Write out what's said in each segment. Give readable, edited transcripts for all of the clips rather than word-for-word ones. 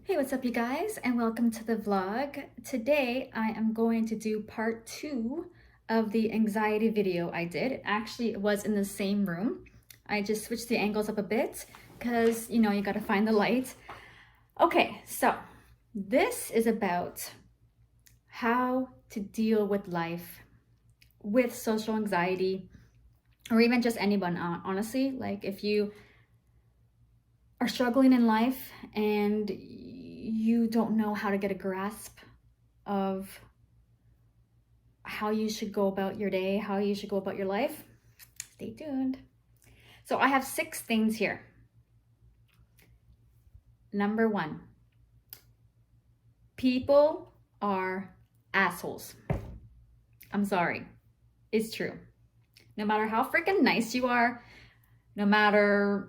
Hey, what's up you guys, and welcome to the vlog. Today I am going to do part 2 of the anxiety video I did. It was in the same room. I just switched the angles up a bit because, you gotta find the light. Okay, so this is about how to deal with life with social anxiety, or even just anyone, honestly. Like if you are struggling in life and you don't know how to get a grasp of how you should go about your day, how you should go about your life, stay tuned. So I have 6 things here. Number 1, people are assholes. I'm sorry, it's true. No matter how freaking nice you are, no matter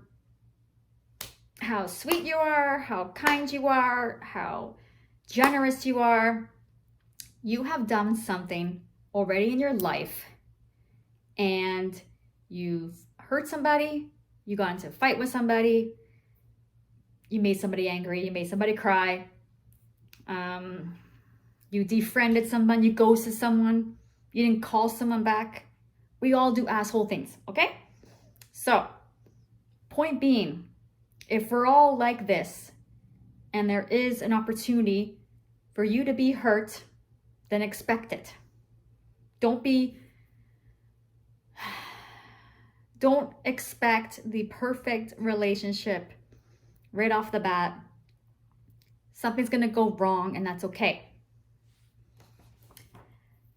how sweet you are, how kind you are, how generous you are, you have done something already in your life and you've hurt somebody, you got into a fight with somebody, you made somebody angry, you made somebody cry, you defriended someone, you ghosted someone, you didn't call someone back. We all do asshole things, okay? So, point being, if we're all like this and there is an opportunity for you to be hurt, then expect it. Don't expect the perfect relationship right off the bat. Something's gonna go wrong, and that's okay.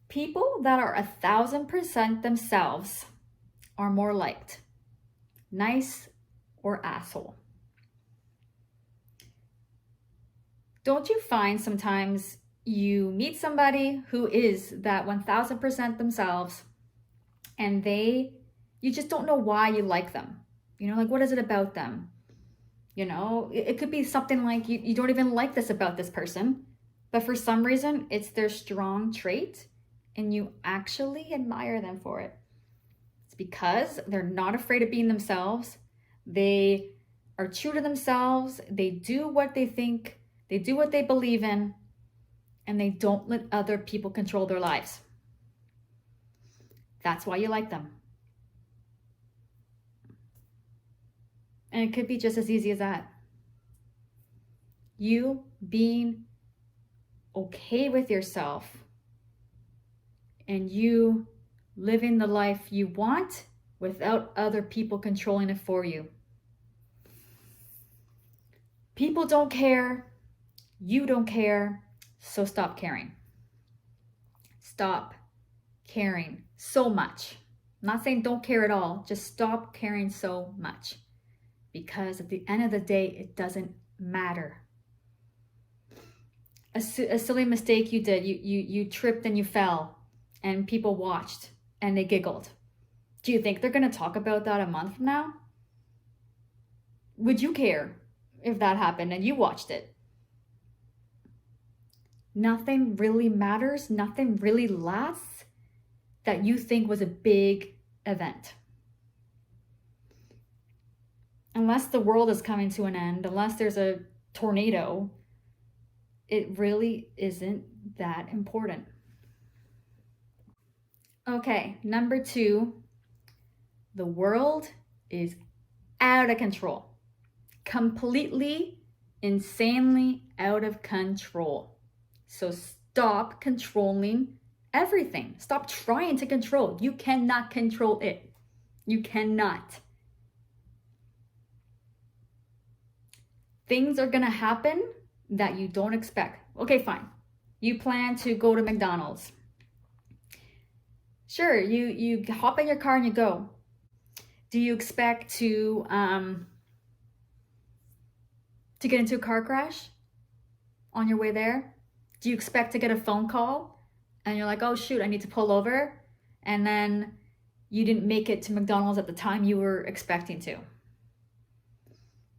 People that are 1,000% themselves are more liked. Nice or asshole. Don't you find sometimes you meet somebody who is that 1,000% themselves and you just don't know why you like them? Like, what is it about them? It could be something like you don't even like this about this person, but for some reason it's their strong trait and you actually admire them for it. It's because they're not afraid of being themselves. They are true to themselves. They do what they think, they do what they believe in, and they don't let other people control their lives. That's why you like them. And it could be just as easy as that. You being okay with yourself and you living the life you want without other people controlling it for you. People don't care. You don't care. So stop caring. Stop caring so much. I'm not saying don't care at all. Just stop caring so much. Because at the end of the day, it doesn't matter. A silly mistake you did, you tripped and you fell and people watched and they giggled. Do you think they're going to talk about that a month from now? Would you care if that happened and you watched it? Nothing really matters. Nothing really lasts that you think was a big event. Unless the world is coming to an end, unless there's a tornado, it really isn't that important. Okay, number 2, the world is out of control. Completely, insanely out of control. So stop controlling everything. Stop trying to control. You cannot control it. You cannot. Things are gonna happen that you don't expect. Okay, fine. You plan to go to McDonald's. Sure, you hop in your car and you go. Do you expect to get into a car crash on your way there? Do you expect to get a phone call and you're like, oh shoot, I need to pull over, and then you didn't make it to McDonald's at the time you were expecting to?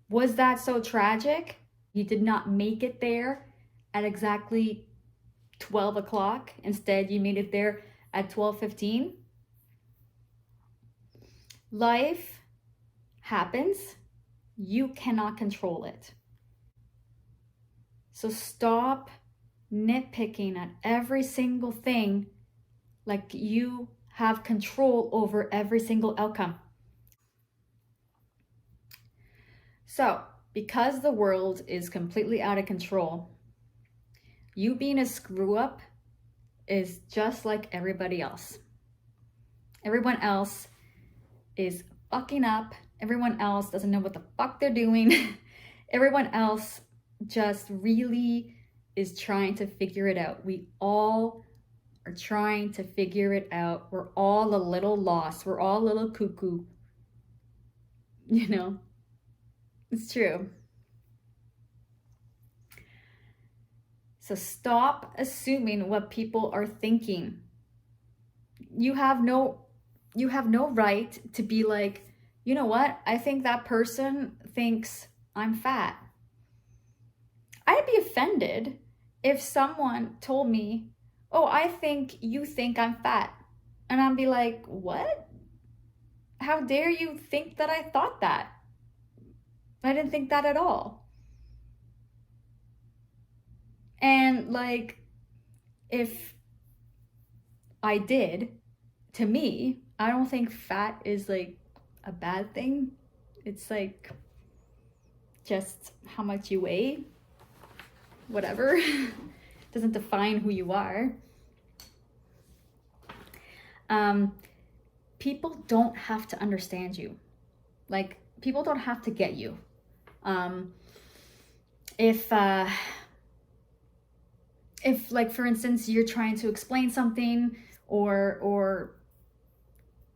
Was that so tragic? You did not make it there at exactly 12 o'clock. Instead, you made it there at 12:15. Life happens. You cannot control it. So stop nitpicking at every single thing like you have control over every single outcome. So, because the world is completely out of control, you being a screw up is just like everybody else. Everyone else is fucking up. Everyone else doesn't know what the fuck they're doing. Everyone else just really is trying to figure it out. We all are trying to figure it out. We're all a little lost. We're all a little cuckoo. You know, it's true. So stop assuming what people are thinking. You have no right to be like, you know what? I think that person thinks I'm fat. I'd be offended if someone told me, oh, I think you think I'm fat. And I'd be like, what? How dare you think that I thought that? I didn't think that at all. And like, if I did, to me, I don't think fat is like a bad thing. It's like just how much you weigh, whatever. Doesn't define who you are. People don't have to understand you. Like, people don't have to get you. If like, for instance, you're trying to explain something, or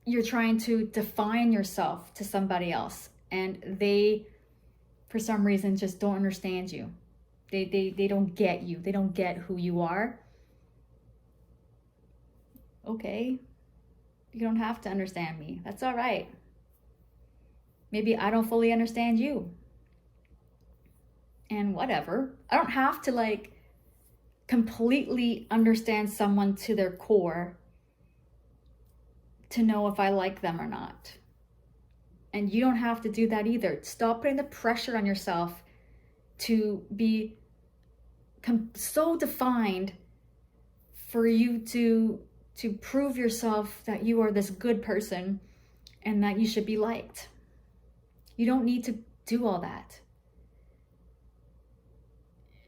you're trying to define yourself to somebody else, and they, for some reason, just don't understand you. They don't get you. They don't get who you are. Okay, you don't have to understand me. That's all right. Maybe I don't fully understand you. And whatever. I don't have to like completely understand someone to their core to know if I like them or not. And you don't have to do that either. Stop putting the pressure on yourself to be so defined for you to prove yourself that you are this good person and that you should be liked. You don't need to do all that.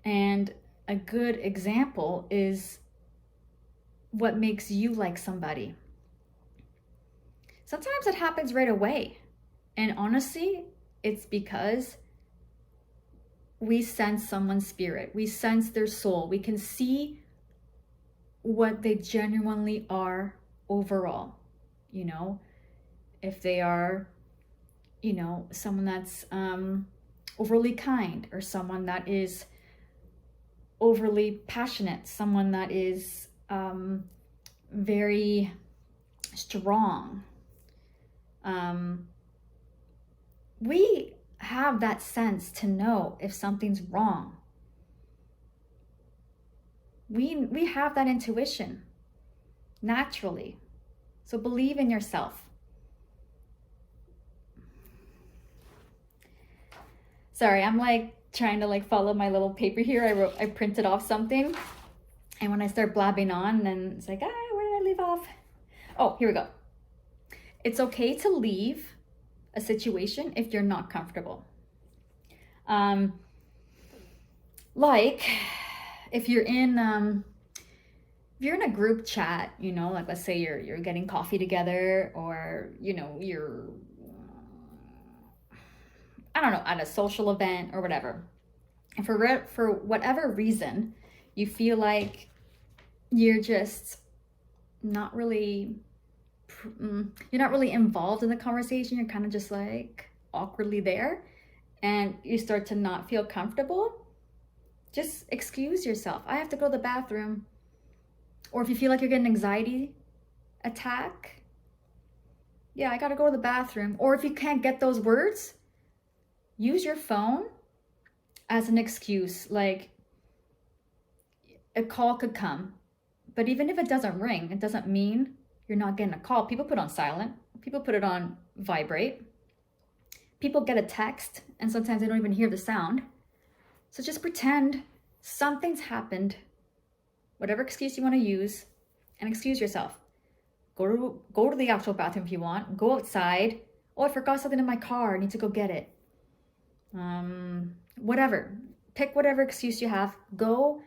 And a good example is what makes you like somebody. Sometimes it happens right away. And honestly, it's because we sense someone's spirit. We sense their soul. We can see what they genuinely are overall. You know, if they are, you know, someone that's overly kind, or someone that is overly passionate, someone that is very strong. We have that sense to know if something's wrong. We have that intuition naturally. So believe in yourself. Sorry, I'm like trying to like follow my little paper here. I printed off something, and when I start blabbing on, then it's like, where did I leave off? Oh, here we go. It's okay to leave a situation if you're not comfortable. Like if you're in a group chat, you know, like let's say you're getting coffee together, or you know, you're, I don't know, at a social event or whatever. And for whatever reason, you feel like you're just not really involved in the conversation. You're kind of just like awkwardly there, and you start to not feel comfortable. Just excuse yourself. I have to go to the bathroom. Or if you feel like you're getting an anxiety attack, yeah, I gotta go to the bathroom. Or if you can't get those words, use your phone as an excuse. Like, a call could come, but even if it doesn't ring, it doesn't mean you're not getting a call. People put on silent. People put it on vibrate. People get a text, and sometimes they don't even hear the sound. So just pretend Something's happened, whatever excuse you want to use, and excuse yourself. Go to the actual bathroom if you want. Go outside. Oh, I forgot something in my car. I need to go get it. Whatever. Pick whatever excuse you have. Go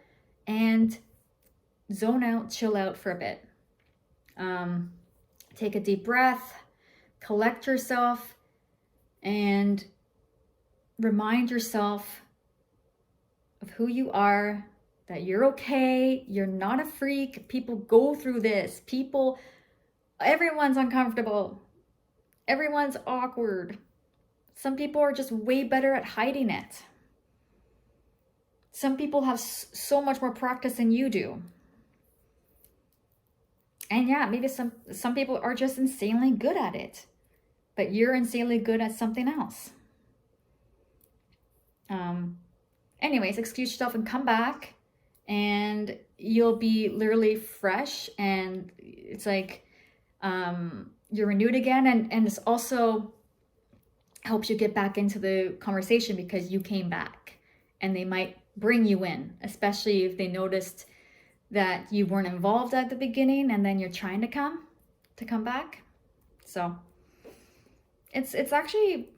and zone out, chill out for a bit. Take a deep breath, collect yourself, and remind yourself of who you are, that you're okay, you're not a freak. People go through this. Everyone's uncomfortable. Everyone's awkward. Some people are just way better at hiding it. Some people have so much more practice than you do. And yeah, maybe some people are just insanely good at it, but you're insanely good at something else. Anyways, excuse yourself and come back, and you'll be literally fresh, and it's like you're renewed again, and this also helps you get back into the conversation because you came back, and they might bring you in, especially if they noticed that you weren't involved at the beginning and then you're trying to come back. So it's actually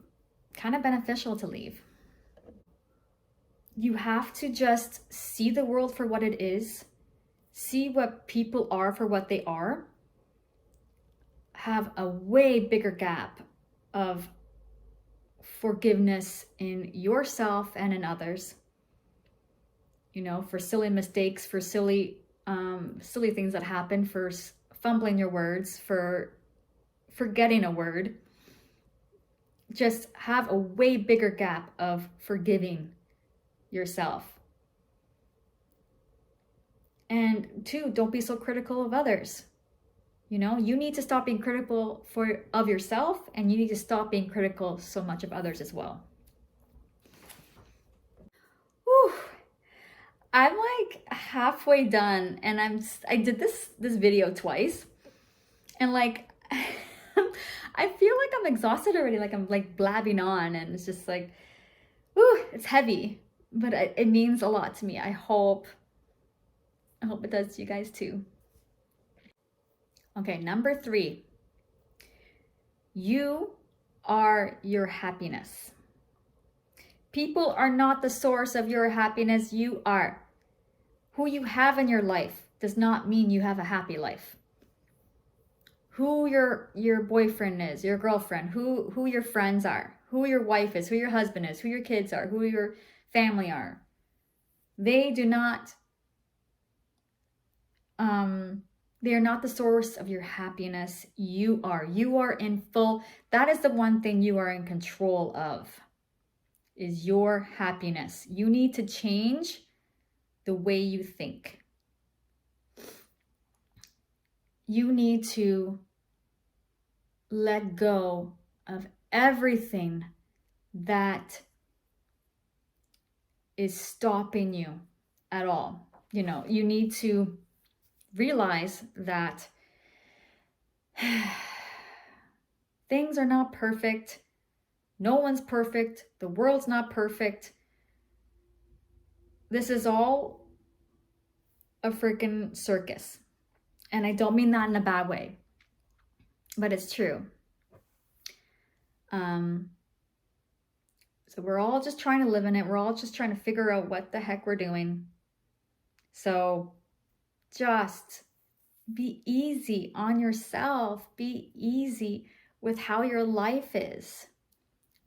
kind of beneficial to leave. You have to just see the world for what it is, see what people are for what they are, have a way bigger gap of forgiveness in yourself and in others, you know, for silly mistakes, for silly things that happen, for fumbling your words, for forgetting a word. Just have a way bigger gap of forgiving yourself. And two, don't be so critical of others. You know, you need to stop being critical of yourself, and you need to stop being critical so much of others as well. Whew. I'm like halfway done, and I did this video twice, and like I feel like I'm exhausted already, like I'm like blabbing on, and it's just like, whew, it's heavy, but it means a lot to me. I hope it does to you guys too. Okay, number 3. You are your happiness. People are not the source of your happiness. You are. Who you have in your life does not mean you have a happy life. Who your boyfriend is, your girlfriend, who your friends are, who your wife is, who your husband is, who your kids are, who your family are. They do not they are not the source of your happiness. You are. You are in full. That is the one thing you are in control of, is your happiness. You need to change the way you think. You need to let go of everything that is stopping you at all. You know, you need to realize that things are not perfect. No one's perfect. The world's not perfect. This is all a freaking circus. And I don't mean that in a bad way, but it's true. So we're all just trying to live in it. We're all just trying to figure out what the heck we're doing. So just be easy on yourself. Be easy with how your life is.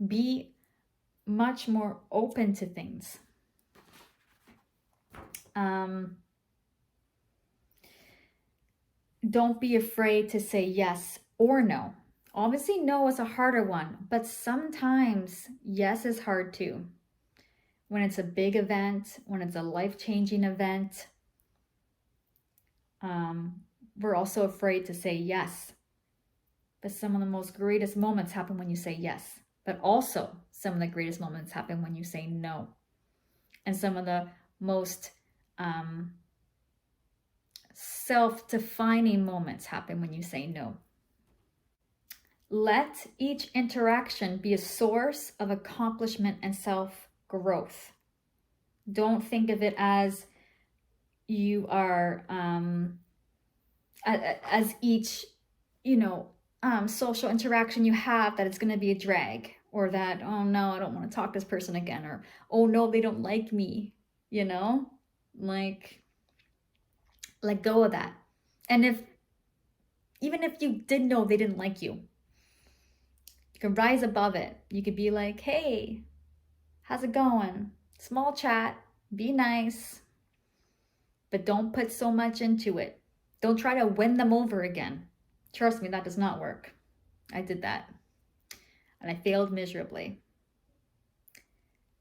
Be much more open to things. Don't be afraid to say yes or no. Obviously, no is a harder one, but sometimes yes is hard too. When it's a big event, when it's a life-changing event, we're also afraid to say yes. But some of the most greatest moments happen when you say yes. But also, some of the greatest moments happen when you say no. And some of the most self-defining moments happen when you say no. Let each interaction be a source of accomplishment and self-growth. Don't think of it as you are, as each, social interaction you have, that it's going to be a drag, or that, oh no, I don't want to talk to this person again, or oh no, they don't like me, like, let go of that. And even if you did know they didn't like you, you can rise above it. You could be like, hey, how's it going? Small chat, be nice, but don't put so much into it. Don't try to win them over again. Trust me, that does not work. I did that and I failed miserably.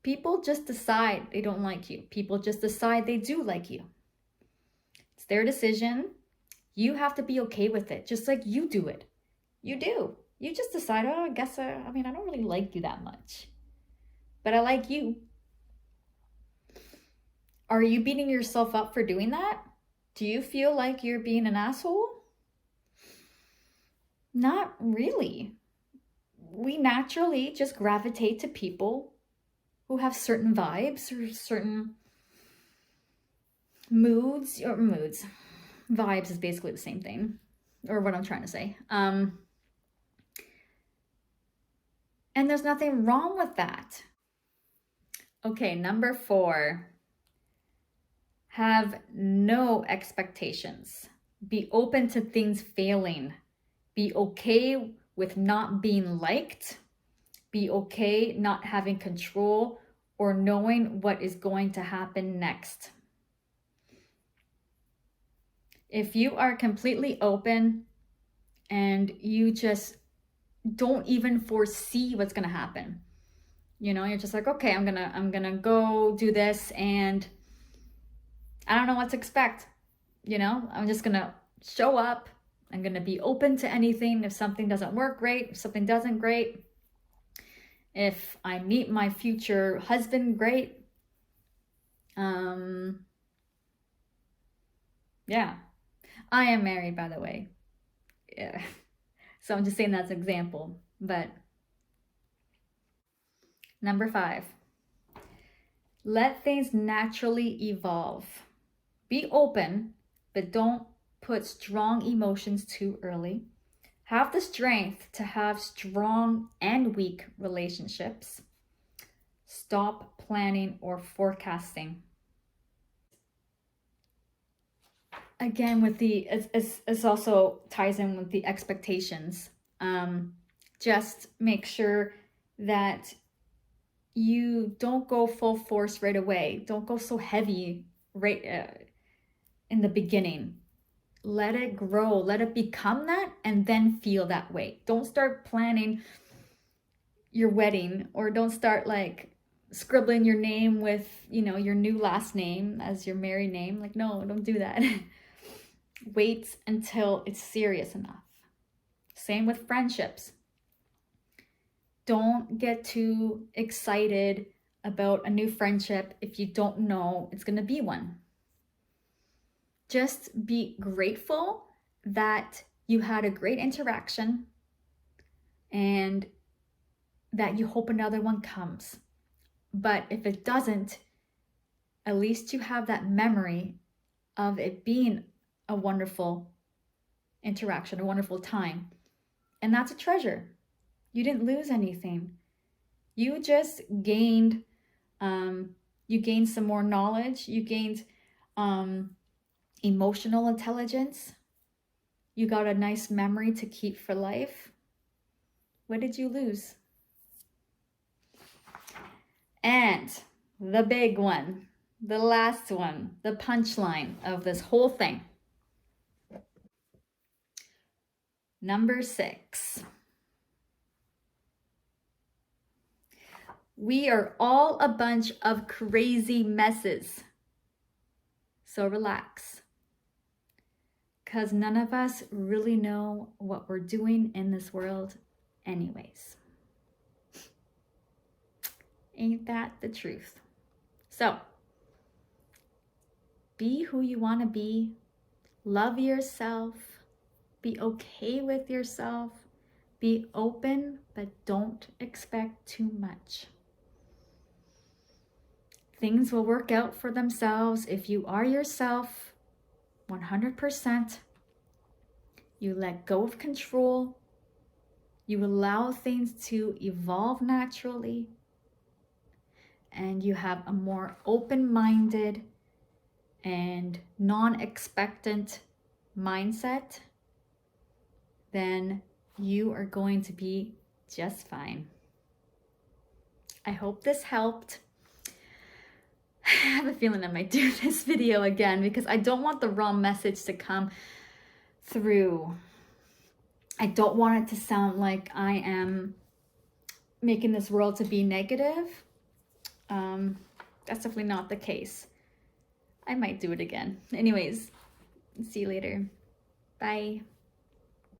People just decide they don't like you. People just decide they do like you. It's their decision. You have to be okay with it, just like you do it. You do. You just decide, oh, I guess, I don't really like you that much, but I like you. Are you beating yourself up for doing that? Do you feel like you're being an asshole? Not really. We naturally just gravitate to people who have certain vibes or certain moods. Vibes is basically the same thing, or what I'm trying to say. And there's nothing wrong with that. Okay, number 4. Have no expectations. Be open to things failing. Be okay with not being liked. Be okay not having control or knowing what is going to happen next. If you are completely open and you just don't even foresee what's going to happen, you're just like, okay, I'm gonna go do this, and I don't know what to expect. I'm just gonna show up. I'm gonna be open to anything. If something doesn't work, great. If something doesn't, great. If I meet my future husband, great. Yeah. I am married, by the way. Yeah. So I'm just saying that's an example. But number 5, let things naturally evolve. Be open, but don't put strong emotions too early. Have the strength to have strong and weak relationships. Stop planning or forecasting. Again, with it also ties in with the expectations. Just make sure that you don't go full force right away. Don't go so heavy right in the beginning. Let it grow, let it become that, and then feel that way. Don't start planning your wedding, or don't start like scribbling your name with, your new last name as your married name. Like, no, don't do that. Wait until it's serious enough. Same with friendships. Don't get too excited about a new friendship if you don't know it's going to be one. Just be grateful that you had a great interaction and that you hope another one comes. But if it doesn't, at least you have that memory of it being a wonderful interaction, a wonderful time. And that's a treasure. You didn't lose anything. You just gained, some more knowledge. You gained emotional intelligence. You got a nice memory to keep for life. What did you lose? And the big one, the last one, the punchline of this whole thing. Number 6. We are all a bunch of crazy messes. So relax. Because none of us really know what we're doing in this world anyways. Ain't that the truth? So, be who you want to be. Love yourself. Be okay with yourself. Be open, but don't expect too much. things will work out for themselves if you are yourself 100%. You let go of control. You allow things to evolve naturally. And you have a more open-minded and non-expectant mindset, then you are going to be just fine. I hope this helped. I have a feeling I might do this video again because I don't want the wrong message to come through. I don't want it to sound like I am making this world to be negative. That's definitely not the case. I might do it again. Anyways, see you later. Bye.